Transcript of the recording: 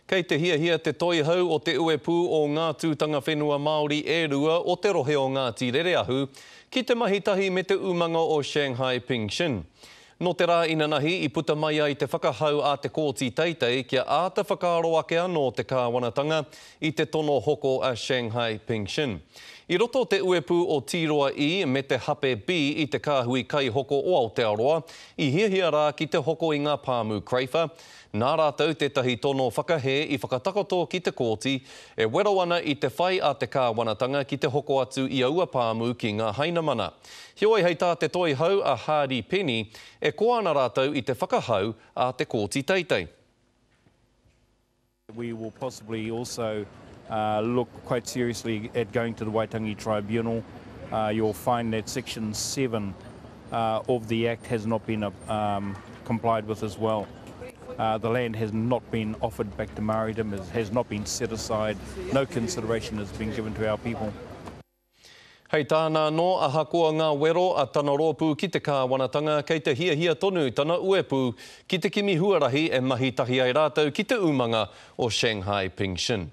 Kei te hia te toi hau o te uepu o ngā tūtanga whenua Māori e rua o te rohe o Ngāti Rereahu ki te mahitahi me te umanga o Shanghai Pingshin. No te rā inanahi I puta mai ai te whakahau a te kōti teitei kia āta whakaaro ake anō te kāwanatanga I te tono hoko a Shanghai Pingshin. I roto te uepu o Tiroa I me te hape B I te kāhui kai hoko o Aotearoa, I hiahia rā ki te hoko I ngā pāmu Craifa. Nā rātou tētahi tono whakahe I whakatakoto ki te kōti, e wero ana I te whai a te kāwanatanga ki te hoko atu I aua pāmu ki ngā hainamana. Hioi hei tā te toi hau a Hardy Penny, e koa ana rātou I te whakahau a te kōti teitei. We will possibly also look quite seriously at going to the Waitangi Tribunal. You'll find that Section 7 of the Act has not been complied with as well. The land has not been offered back to Māoridom, has not been set aside. No consideration has been given to our people. Hei tāna no a hakoa ngā wero a tana rōpū ki te kāwanatanga kei te hia tonu tana uepu ki te kimi huarahi e mahi tahi ai rātou ki te umanga o Shanghai Pingshin.